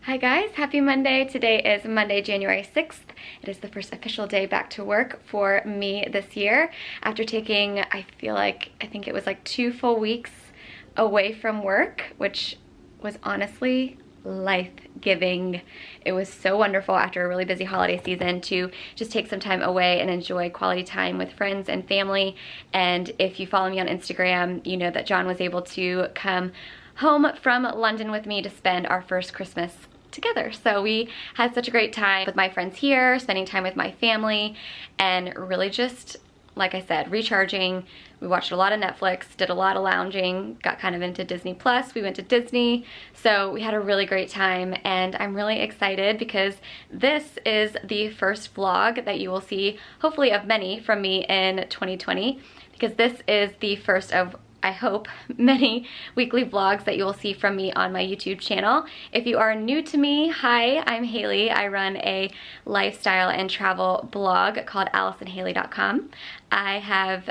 Hi guys, happy Monday. Today is Monday, January 6th. It is the first official day back to work for me this year after taking, I think it was like 2 full weeks away from work, which was honestly life-giving. It was so wonderful after a really busy holiday season to just take some time away and enjoy quality time with friends and family. And if you follow me on Instagram, you know that John was able to come home from London with me to spend our first Christmas together. So we had such a great time with my friends here, spending time with my family, and really just, like I said, recharging. We watched a lot of Netflix, did a lot of lounging, got kind of into Disney Plus. We went to Disney. So we had a really great time, and I'm really excited because this is the first vlog that you will see, hopefully of many, from me in 2020, because this is the first of, I hope, many weekly vlogs that you will see from me on my YouTube channel. If you are new to me, hi, I'm Haley. I run a lifestyle and travel blog called AllisonHaley.com. I have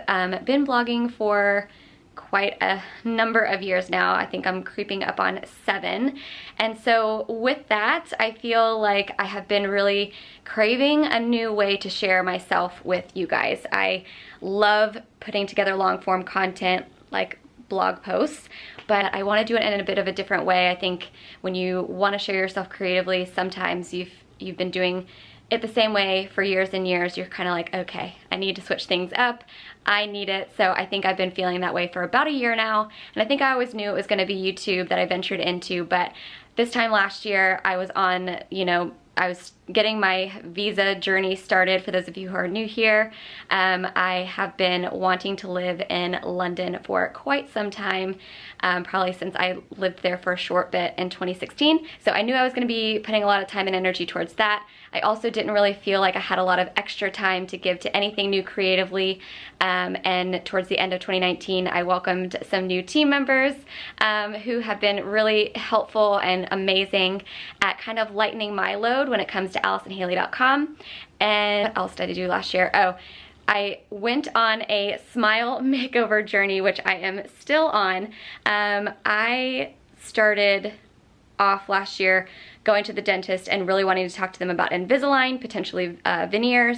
been blogging for quite a number of years now. I think I'm creeping up on 7. And so with that, I feel like I have been really craving a new way to share myself with you guys. I love putting together long form content like blog posts, but I want to do it in a bit of a different way. I think when you want to share yourself creatively, sometimes you've been doing it the same way for years and years. You're kind of like, okay, I need to switch things up. I need it. So I think I've been feeling that way for about a year now. And I think I always knew it was going to be YouTube that I ventured into, but this time last year I was on, I was getting my visa journey started. For those of you who are new here, I have been wanting to live in London for quite some time, probably since I lived there for a short bit in 2016. So I knew I was going to be putting a lot of time and energy towards that. I also didn't really feel like I had a lot of extra time to give to anything new creatively. And towards the end of 2019, I welcomed some new team members who have been really helpful and amazing at kind of lightening my load when it comes to AllisonHaley.com. And what else did I do last year? Oh, I went on a smile makeover journey, which I am still on. I started off last year going to the dentist and really wanting to talk to them about Invisalign, potentially veneers.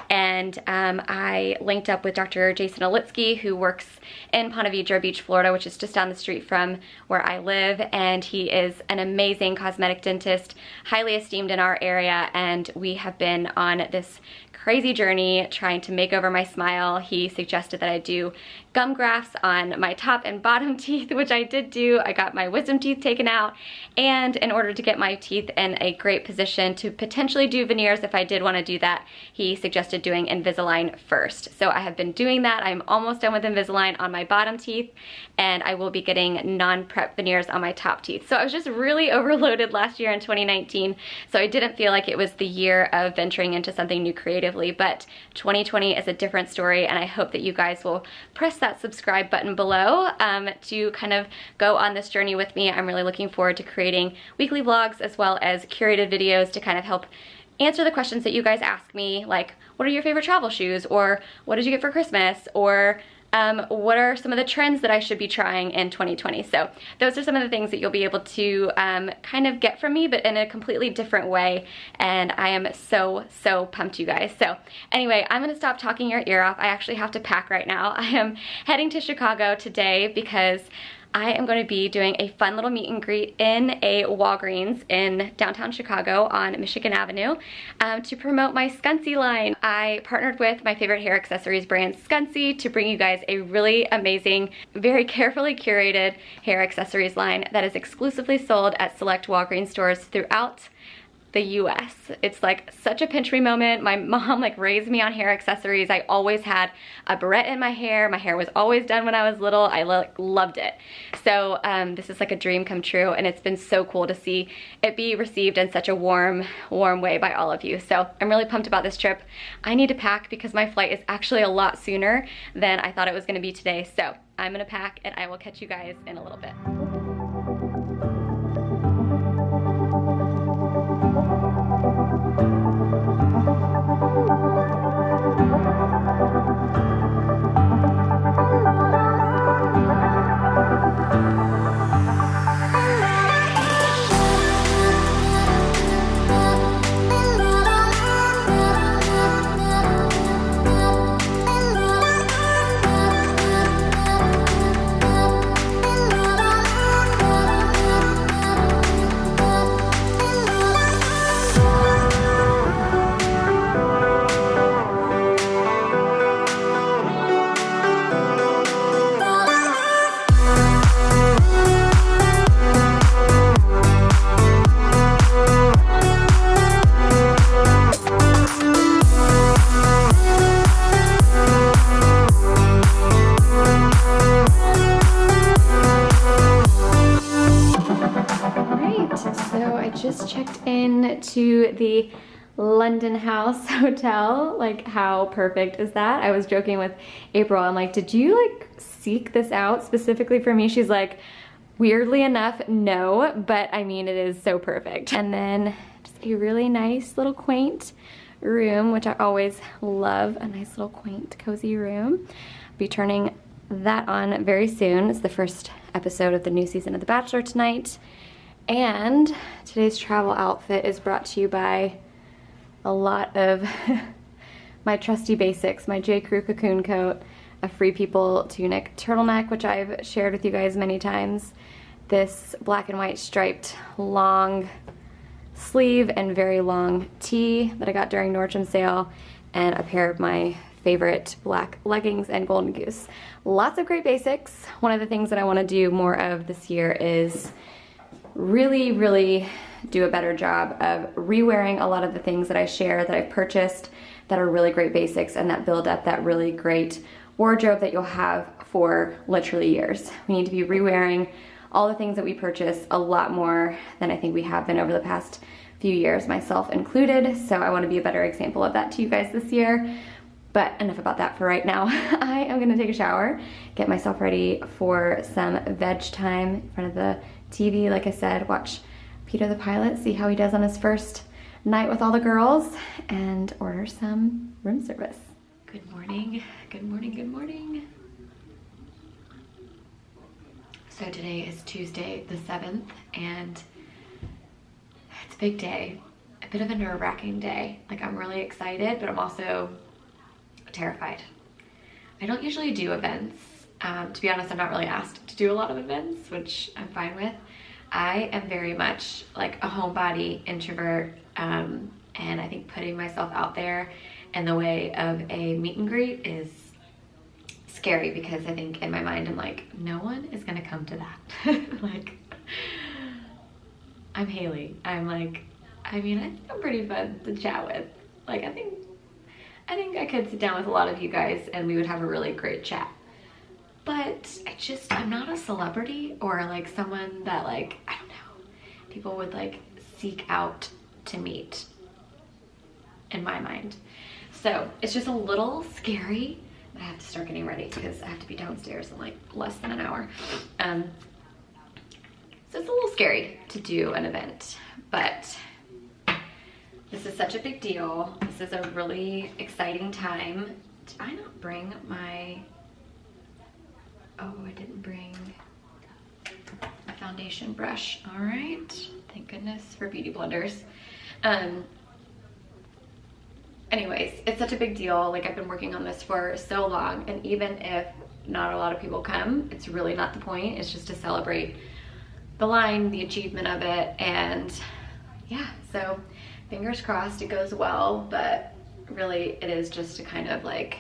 And I linked up with Dr. Jason Olitsky, who works in Ponte Vedra Beach, Florida, which is just down the street from where I live. And he is an amazing cosmetic dentist, highly esteemed in our area. And we have been on this crazy journey trying to make over my smile. He suggested that I do gum grafts on my top and bottom teeth, which I did do. I got my wisdom teeth taken out, and in order to get my teeth in a great position to potentially do veneers if I did want to do that, he suggested doing Invisalign first. So I have been doing that. I'm almost done with Invisalign on my bottom teeth, and I will be getting non-prep veneers on my top teeth. So I was just really overloaded last year in 2019, so I didn't feel like it was the year of venturing into something new creatively, but 2020 is a different story, and I hope that you guys will press that subscribe button below to kind of go on this journey with me. I'm really looking forward to creating weekly vlogs as well as curated videos to kind of help answer the questions that you guys ask me, like what are your favorite travel shoes, or what did you get for Christmas, or what are some of the trends that I should be trying in 2020? So those are some of the things that you'll be able to kind of get from me, but in a completely different way. And I am so pumped, you guys. So anyway, I'm gonna stop talking your ear off. I actually have to pack right now. I am heading to Chicago today because I am going to be doing a fun little meet and greet in a Walgreens in downtown Chicago on Michigan Avenue to promote my Skuncy line. I partnered with my favorite hair accessories brand, Skuncy, to bring you guys a really amazing, very carefully curated hair accessories line that is exclusively sold at select Walgreens stores throughout the US. It's like such a pinch me moment. My mom raised me on hair accessories. I always had a barrette in my hair. My hair was always done when I was little. I loved it. So this is like a dream come true, and it's been so cool to see it be received in such a warm way by all of you. So I'm really pumped about this trip. I need to pack because my flight is actually a lot sooner than I thought it was gonna be today. So I'm gonna pack, and I will catch you guys in a little bit. just checked in to the London House Hotel. Like, how perfect is that? I was joking with April. I'm like, did you like seek this out specifically for me? She's like, weirdly enough, no, but I mean, it is so perfect. And then just a really nice little quaint room, which I always love, a nice little quaint cozy room. Be turning that on very soon. It's the first episode of the new season of The Bachelor tonight. And today's travel outfit is brought to you by a lot of my trusty basics, my J. Crew cocoon coat, a Free People tunic turtleneck, which I've shared with you guys many times, this black and white striped long sleeve and very long tee that I got during Nordstrom sale, and a pair of my favorite black leggings and Golden Goose. Lots of great basics. One of the things that I want to do more of this year is really do a better job of re-wearing a lot of the things that I share that I've purchased that are really great basics and that build up that really great wardrobe that you'll have for literally years. We need to be re-wearing all the things that we purchase a lot more than I think we have been over the past few years, myself included. So I want to be a better example of that to you guys this year. But enough about that for right now. I am gonna take a shower, get myself ready for some veg time in front of the TV. Like I said, watch Peter the Pilot, see how he does on his first night with all the girls, and order some room service. Good morning, good morning, good morning. So today is Tuesday the 7th, and it's a big day. A bit of a nerve-wracking day. Like, I'm really excited, but I'm also terrified. I don't usually do events. To be honest, I'm not really asked to do a lot of events, which I'm fine with. I am very much like a homebody introvert, and I think putting myself out there in the way of a meet and greet is scary, because I think in my mind I'm like, no one is gonna come to that. Like, I'm Haley. I'm like, I mean, I think I'm pretty fun to chat with. Like, I think I could sit down with a lot of you guys and we would have a really great chat. But I'm not a celebrity or like someone that, like, I don't know, people would like seek out to meet in my mind. So it's just a little scary. I have to start getting ready because I have to be downstairs in like less than an hour. So it's a little scary to do an event, but this is such a big deal. This is a really exciting time. Did I not bring my, oh, I didn't bring a foundation brush. All right, thank goodness for beauty blenders. Anyways, it's such a big deal. Like, I've been working on this for so long, and even if not a lot of people come, it's really not the point. It's just to celebrate the line, the achievement of it, and yeah, so fingers crossed it goes well, but really it is just to kind of like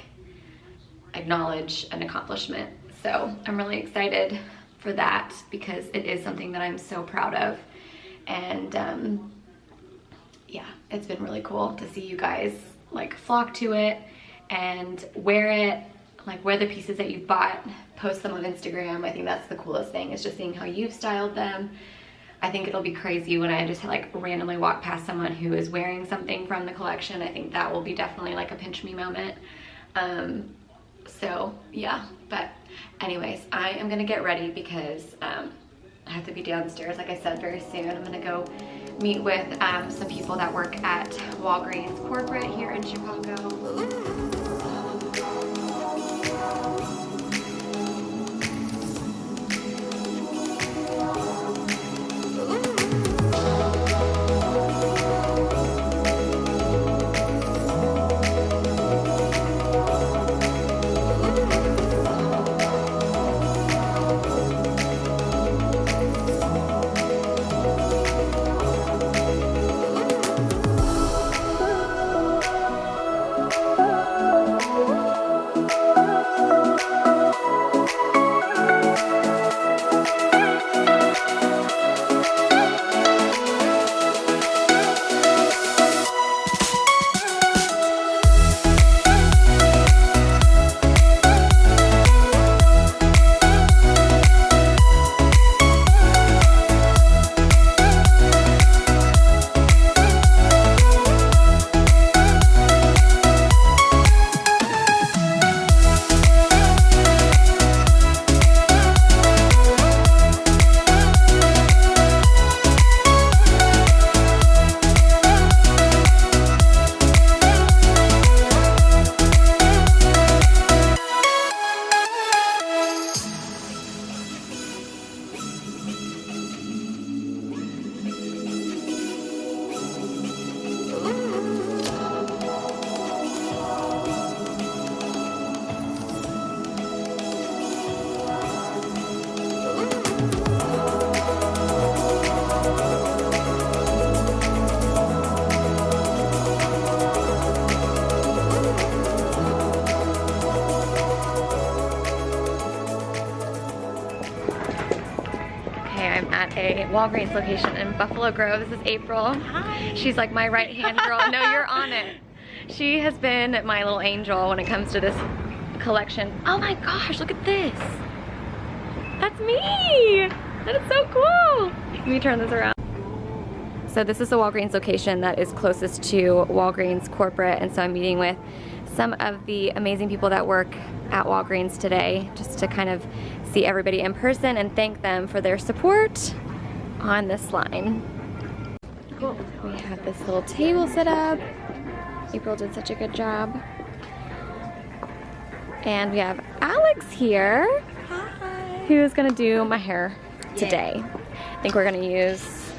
acknowledge an accomplishment. So I'm really excited for that because it is something that I'm so proud of, and yeah, it's been really cool to see you guys like flock to it and wear it, like wear the pieces that you've bought, post them on Instagram. I think that's the coolest thing, is just seeing how you've styled them. I think it'll be crazy when I just like randomly walk past someone who is wearing something from the collection. I think that will be definitely like a pinch me moment. So yeah, but anyways, I am gonna get ready because I have to be downstairs, like I said, very soon. I'm gonna go meet with some people that work at Walgreens corporate here in Chicago. Walgreens location in Buffalo Grove. This is April. Hi. She's like my right-hand girl. No, you're on it. She has been my little angel when it comes to this collection. Oh my gosh, look at this. That's me. That is so cool. Let me turn this around. So this is the Walgreens location that is closest to Walgreens corporate, and so I'm meeting with some of the amazing people that work at Walgreens today just to kind of see everybody in person and thank them for their support on this line. Cool. We have this little table set up. April did such a good job. And we have Alex here. Hi. Who's gonna do my hair today. Yeah. I think we're gonna use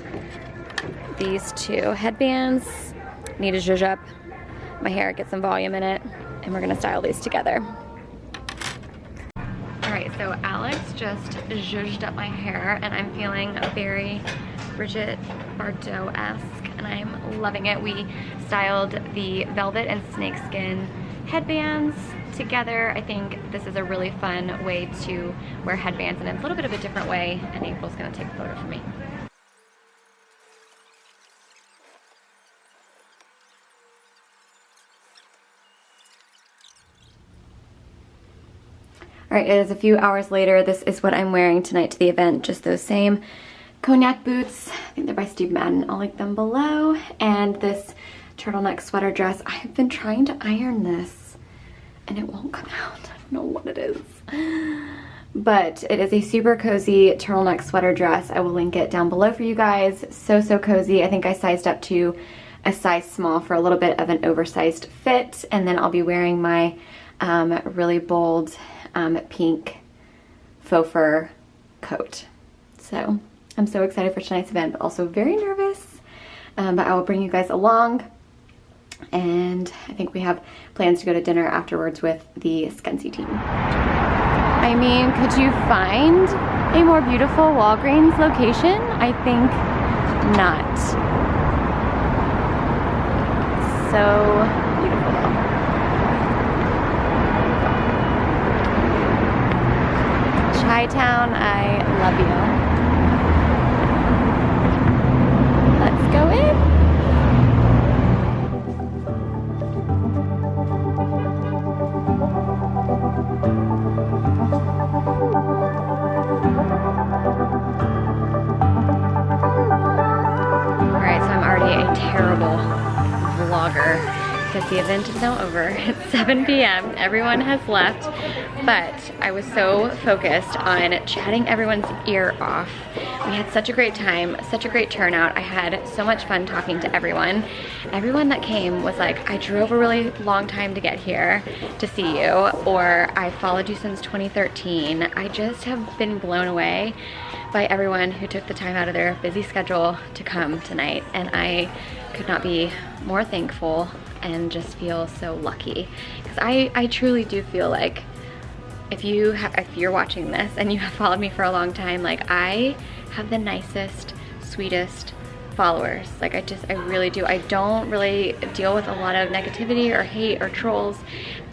these two headbands. Need to zhuzh up my hair, get some volume in it, and we're gonna style these together. Alright, so Alex just zhuzhed up my hair, and I'm feeling very Bridget Bardot-esque, and I'm loving it. We styled the velvet and snakeskin headbands together. I think this is a really fun way to wear headbands in a little bit of a different way, and April's gonna take a photo for me. Alright, it is a few hours later. This is what I'm wearing tonight to the event. Just those same cognac boots. I think they're by Steve Madden. I'll link them below. And this turtleneck sweater dress. I've been trying to iron this and it won't come out. I don't know what it is. But it is a super cozy turtleneck sweater dress. I will link it down below for you guys. So, so cozy. I think I sized up to a size small for a little bit of an oversized fit. And then I'll be wearing my really bold pink faux fur coat. So I'm so excited for tonight's event, but also very nervous. But I will bring you guys along. And I think we have plans to go to dinner afterwards with the Scunsy team. I mean, could you find a more beautiful Walgreens location? I think not. So beautiful. ChiTown, I love you. Let's go in. Alright, so I'm already a terrible vlogger because the event is now over. It's 7 p.m. Everyone has left, but I was so focused on chatting everyone's ear off. We had such a great time, such a great turnout. I had so much fun talking to everyone. Everyone that came was like, I drove a really long time to get here to see you, or I followed you since 2013. I just have been blown away by everyone who took the time out of their busy schedule to come tonight, and I could not be more thankful and just feel so lucky, because I truly do feel like if you're watching this and you have followed me for a long time, like I have the nicest, sweetest followers. Like I really do. I don't really deal with a lot of negativity or hate or trolls,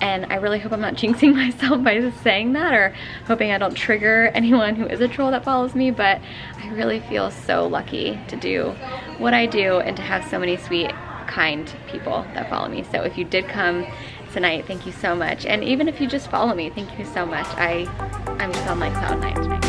and I really hope I'm not jinxing myself by just saying that, or hoping I don't trigger anyone who is a troll that follows me, but I really feel so lucky to do what I do and to have so many sweet, kind people that follow me. So if you did come tonight, thank you so much. And even if you just follow me, thank you so much. I'm just on like cloud nine tonight.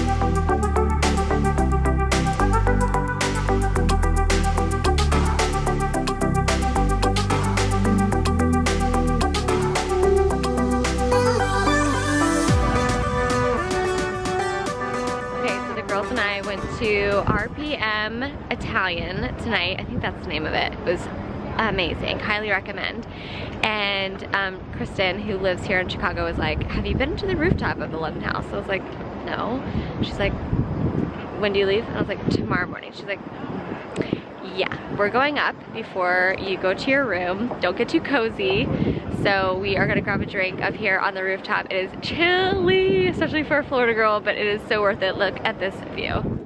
And I went to RPM Italian tonight. I think that's the name of it. It was amazing. Highly recommend. And Kristen, who lives here in Chicago, was like, have you been to the rooftop of the London House? I was like, no. She's like, when do you leave? And I was like, tomorrow morning. She's like, yeah, we're going up before you go to your room. Don't get too cozy. So we are gonna grab a drink up here on the rooftop. It is chilly, especially for a Florida girl, but it is so worth it. Look at this view.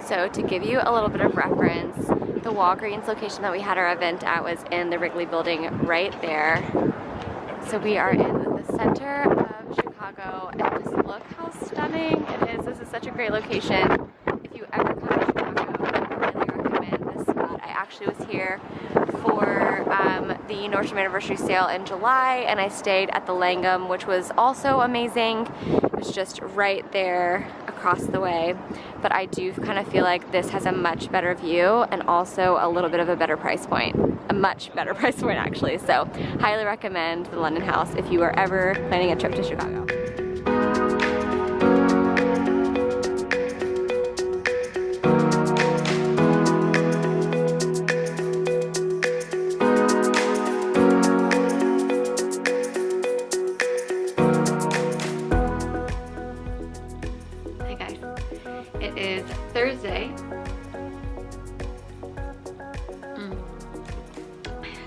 So to give you a little bit of reference, the Walgreens location that we had our event at was in the Wrigley building right there. So we are in center of Chicago, and just look how stunning it is. This is such a great location. If you ever come to Chicago, I really recommend this spot. I actually was here for the Nordstrom Anniversary Sale in July, and I stayed at the Langham, which was also amazing. It was just right there across the way, but I do kind of feel like this has a much better view and also a little bit of a better price point. A much better price point, actually. So highly recommend the London House if you are ever planning a trip to Chicago. It is Thursday,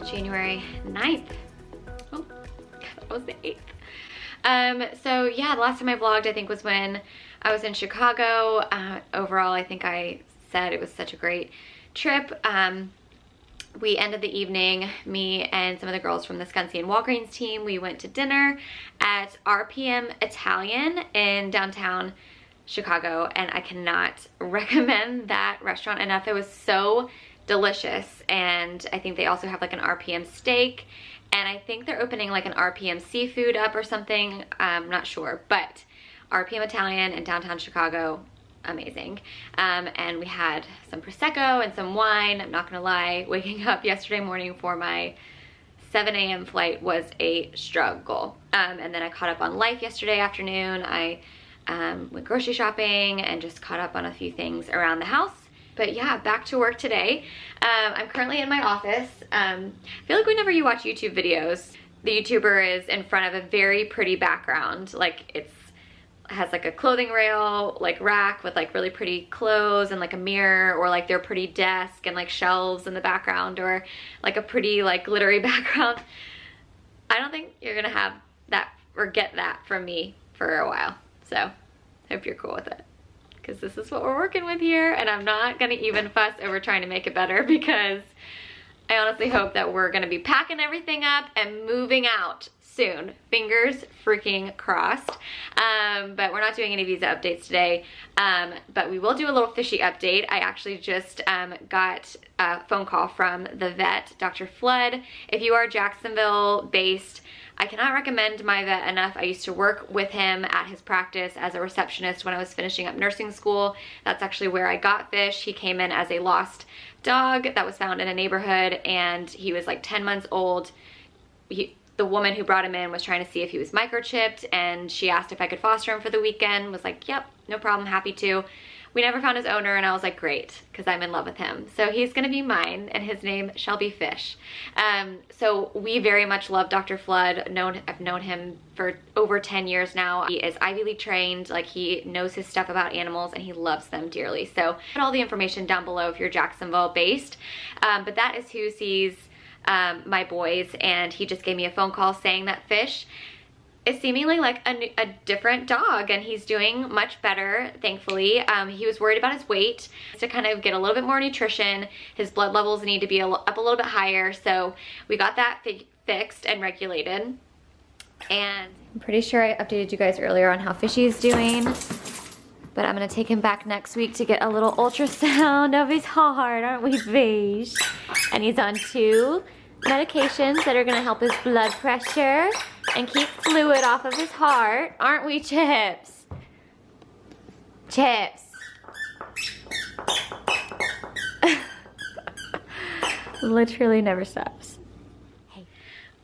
January 9th. Oh, that was the 8th. So yeah, the last time I vlogged, I think, was when I was in Chicago. Overall, I think I said it was such a great trip. We ended the evening, me and some of the girls from the Scunsy and Walgreens team, we went to dinner at RPM Italian in downtown Chicago, and I cannot recommend that restaurant enough. It was so delicious, and I think they also have like an RPM steak, and I think they're opening like an RPM seafood up or something. I'm not sure, but RPM Italian in downtown Chicago, amazing. And we had some Prosecco and some wine. I'm not gonna lie, waking up yesterday morning for my 7 a.m. flight was a struggle. And then I caught up on life yesterday afternoon. I went grocery shopping and just caught up on a few things around the house. But yeah, back to work today. I'm currently in my office. I feel like whenever you watch YouTube videos, the YouTuber is in front of a very pretty background. Like it has like a clothing rail, like rack with like really pretty clothes and like a mirror, or like their pretty desk and like shelves in the background, or like a pretty like glittery background. I don't think you're gonna have that or get that from me for a while. So, hope you're cool with it, because this is what we're working with here, and I'm not gonna even fuss over trying to make it better, because I honestly hope that we're gonna be packing everything up and moving out soon. Fingers freaking crossed. But we're not doing any visa updates today, but we will do a little Fishy update. I actually just got a phone call from the vet, Dr. Flood. If you are Jacksonville based, I cannot recommend my vet enough. I used to work with him at his practice as a receptionist when I was finishing up nursing school. That's actually where I got Fish. He came in as a lost dog that was found in a neighborhood, and he was like 10 months old. The woman who brought him in was trying to see if he was microchipped, and she asked if I could foster him for the weekend. Was like, yep, no problem, happy to. We never found his owner, and I was like, great, because I'm in love with him. So he's gonna be mine, and his name shall be Fish. So we very much love Dr. Flood. I've known him for over 10 years now. He is Ivy League trained, like he knows his stuff about animals, and he loves them dearly. So put all the information down below if you're Jacksonville based. But that is who sees my boys, and he just gave me a phone call saying that Fish is seemingly like a different dog, and he's doing much better, thankfully. He was worried about his weight, to kind of get a little bit more nutrition. His blood levels need to be up a little bit higher, so we got that fixed and regulated. And I'm pretty sure I updated you guys earlier on how Fishy is doing, but I'm gonna take him back next week to get a little ultrasound of his heart, aren't we, Fish? And he's on 2 medications that are gonna help his blood pressure and keep fluid off of his heart, aren't we, Chips? Chips. Literally never stops. Hey.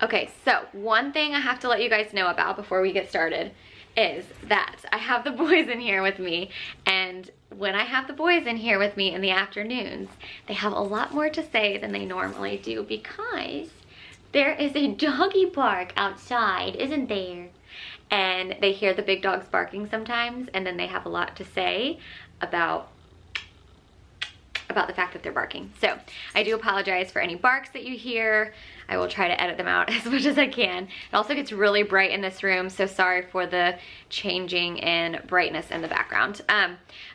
Okay, so one thing I have to let you guys know about before we get started is that I have the boys in here with me, and when I have the boys in here with me in the afternoons, they have a lot more to say than they normally do, because there is a doggy bark outside, isn't there? And they hear the big dogs barking sometimes, and then they have a lot to say about the fact that they're barking. So I do apologize for any barks that you hear. I will try to edit them out as much as I can. It also gets really bright in this room, so sorry for the changing in brightness in the background.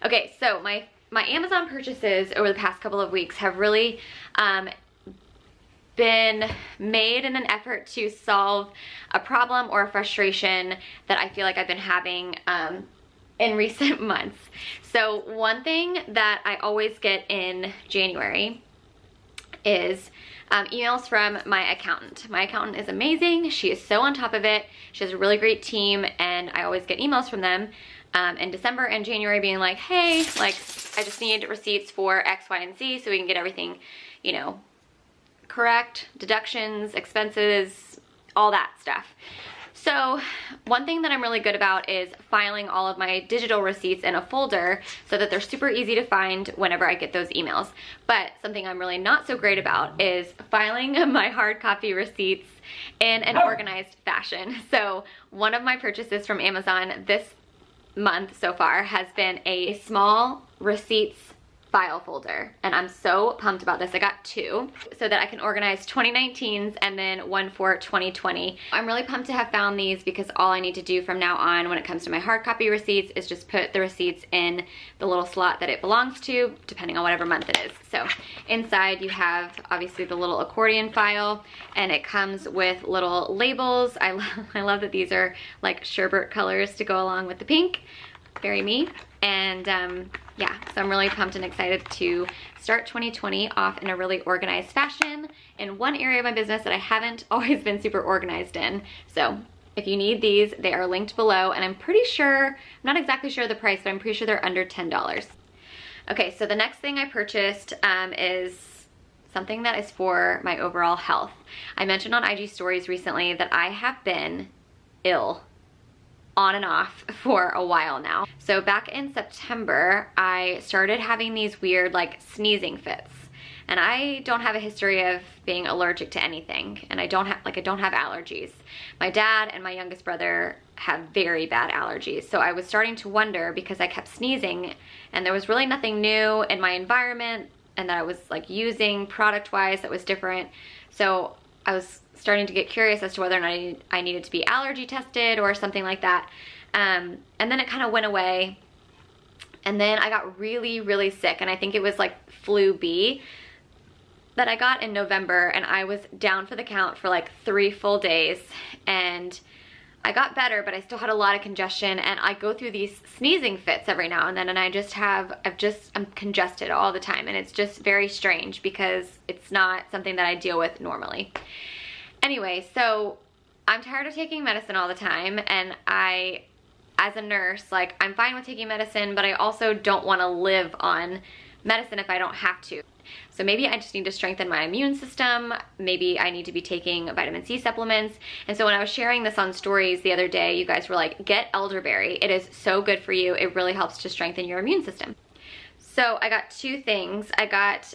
Okay, so my Amazon purchases over the past couple of weeks have really been made in an effort to solve a problem or a frustration that I feel like I've been having in recent months. So one thing that I always get in January is emails from my accountant. My accountant is amazing. She is so on top of it. She has a really great team, and I always get emails from them in December and January being like, hey, like, I just need receipts for X, Y, and Z so we can get everything, you know, correct, deductions, expenses, all that stuff. So one thing that I'm really good about is filing all of my digital receipts in a folder so that they're super easy to find whenever I get those emails. But something I'm really not so great about is filing my hard copy receipts in an organized fashion. So one of my purchases from Amazon this month so far has been a small receipts file folder, and I'm so pumped about this. I got two so that I can organize 2019s and then one for 2020. I'm really pumped to have found these because all I need to do from now on when it comes to my hard copy receipts is just put the receipts in the little slot that it belongs to, depending on whatever month it is. So inside you have obviously the little accordion file, and it comes with little labels. I love that these are like sherbet colors to go along with the pink. Very me. And yeah, so I'm really pumped and excited to start 2020 off in a really organized fashion in one area of my business that I haven't always been super organized in. So if you need these, they are linked below, and I'm pretty sure, I'm not exactly sure the price, but I'm pretty sure they're under $10. Okay, so the next thing I purchased is something that is for my overall health. I mentioned on IG stories recently that I have been ill on and off for a while now. So back in September, I started having these weird like sneezing fits. And I don't have a history of being allergic to anything, and I don't have allergies. My dad and my youngest brother have very bad allergies. So I was starting to wonder, because I kept sneezing and there was really nothing new in my environment and that I was like using product-wise that was different. So I was starting to get curious as to whether or not I needed to be allergy tested or something like that. And then it kind of went away. And then I got really, really sick. And I think it was like flu B that I got in November. And I was down for the count for like 3 full days. And I got better, but I still had a lot of congestion. And I go through these sneezing fits every now and then. And I'm congested all the time. And it's just very strange because it's not something that I deal with normally. Anyway, so I'm tired of taking medicine all the time, and I, as a nurse, like, I'm fine with taking medicine, but I also don't want to live on medicine if I don't have to. So maybe I just need to strengthen my immune system. Maybe I need to be taking vitamin C supplements. And so when I was sharing this on stories the other day, you guys were like, get elderberry. It is so good for you. It really helps to strengthen your immune system. So I got 2 things. I got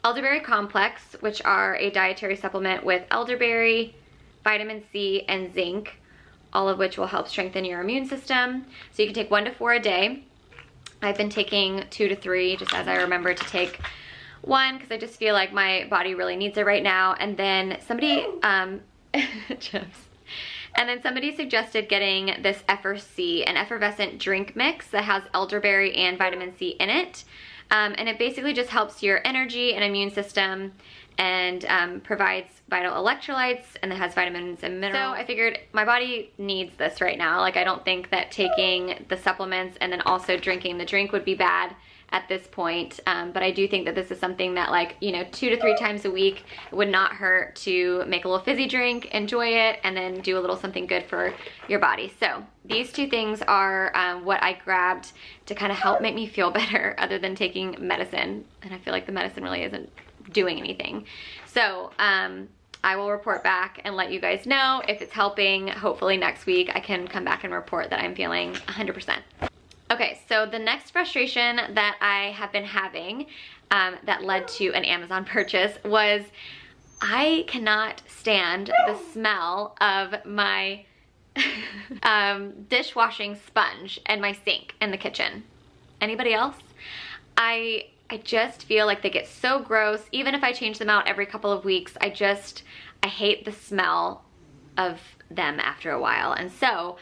elderberry complex, which are a dietary supplement with elderberry, vitamin C, and zinc, all of which will help strengthen your immune system. So you can take 1 to 4 a day. I've been taking 2 to 3 just as I remember to take 1 because I just feel like my body really needs it right now. And then somebody, chips. And then somebody suggested getting this FRC, an effervescent drink mix that has elderberry and vitamin C in it. And it basically just helps your energy and immune system and provides vital electrolytes, and it has vitamins and minerals. So I figured my body needs this right now. Like, I don't think that taking the supplements and then also drinking the drink would be bad at this point, but I do think that this is something that, like, you know, 2 to 3 times a week, it would not hurt to make a little fizzy drink, enjoy it, and then do a little something good for your body. So these 2 things are what I grabbed to kind of help make me feel better other than taking medicine, and I feel like the medicine really isn't doing anything. So I will report back and let you guys know if it's helping. Hopefully next week I can come back and report that I'm feeling 100%. Okay, so the next frustration that I have been having that led to an Amazon purchase was I cannot stand the smell of my dishwashing sponge and my sink in the kitchen. Anybody else? I just feel like they get so gross. Even if I change them out every couple of weeks, I hate the smell of them after a while. And so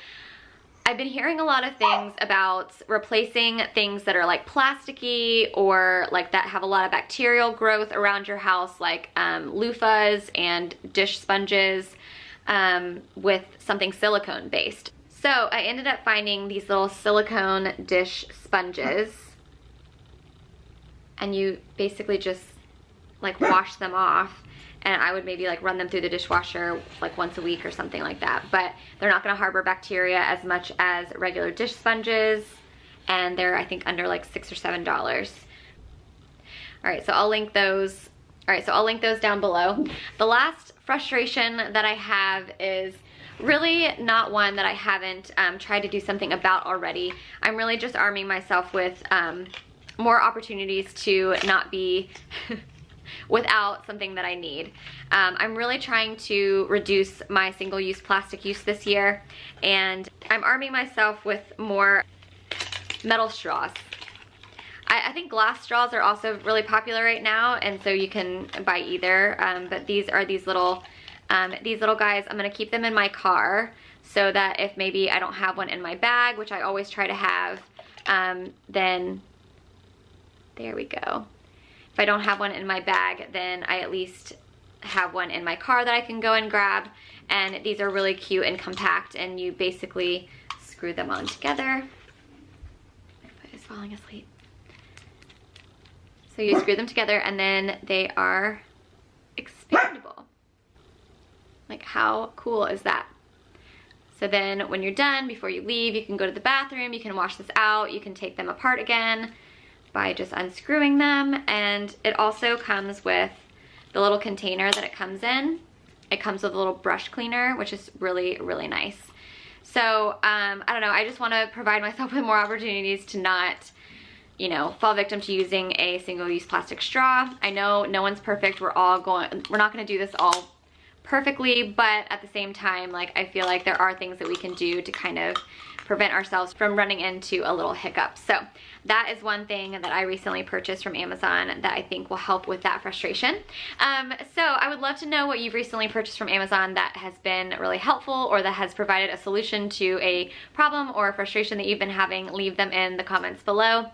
I've been hearing a lot of things about replacing things that are like plasticky or like that have a lot of bacterial growth around your house, like loofahs and dish sponges, with something silicone based. So I ended up finding these little silicone dish sponges, and you basically just like wash them off, and I would maybe like run them through the dishwasher like once a week or something like that. But they're not gonna harbor bacteria as much as regular dish sponges, and they're I think under like $6 or $7. All right, so I'll link those. All right, so I'll link those down below. The last frustration that I have is really not one that I haven't tried to do something about already. I'm really just arming myself with more opportunities to not be without something that I need. I'm really trying to reduce my single-use plastic use this year, and I'm arming myself with more metal straws. I think glass straws are also really popular right now, and so you can buy either, but these are these little guys. I'm gonna keep them in my car so that if maybe I don't have one in my bag, which I always try to have, then there we go. If I don't have one in my bag, then I at least have one in my car that I can go and grab. And these are really cute and compact, and you basically screw them on together. My foot is falling asleep. So you screw them together, and then they are expandable. Like, how cool is that? So then when you're done, before you leave, you can go to the bathroom, you can wash this out, you can take them apart again by just unscrewing them. And it also comes with the little container that it comes in. It comes with a little brush cleaner, which is really, really nice. So I don't know, I just want to provide myself with more opportunities to not, you know, fall victim to using a single-use plastic straw. I know no one's perfect. We're not gonna do this all perfectly, but at the same time, like, I feel like there are things that we can do to kind of prevent ourselves from running into a little hiccup. So that is one thing that I recently purchased from Amazon that I think will help with that frustration. So I would love to know what you've recently purchased from Amazon that has been really helpful, or that has provided a solution to a problem or a frustration that you've been having. Leave them in the comments below.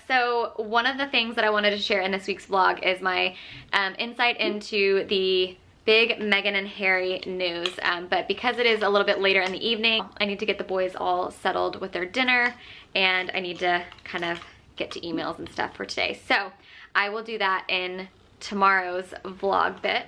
So one of the things that I wanted to share in this week's vlog is my insight into the big Meghan and Harry news, but because it is a little bit later in the evening, I need to get the boys all settled with their dinner, and I need to kind of get to emails and stuff for today. So I will do that in tomorrow's vlog bit.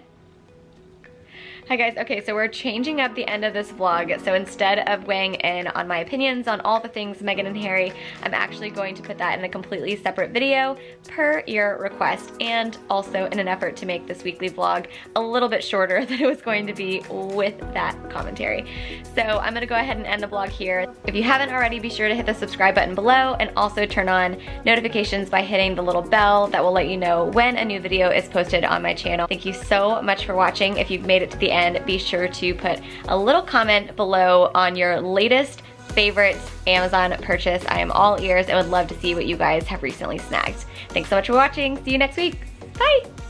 Hi guys, okay, so we're changing up the end of this vlog. So instead of weighing in on my opinions on all the things Meghan and Harry, I'm actually going to put that in a completely separate video per your request, and also in an effort to make this weekly vlog a little bit shorter than it was going to be with that commentary. So I'm gonna go ahead and end the vlog here. If you haven't already, be sure to hit the subscribe button below, and also turn on notifications by hitting the little bell that will let you know when a new video is posted on my channel. Thank you so much for watching. If you've made it to the end, be sure to put a little comment below on your latest favorite Amazon purchase. I am all ears and would love to see what you guys have recently snagged. Thanks so much for watching. See you next week. Bye!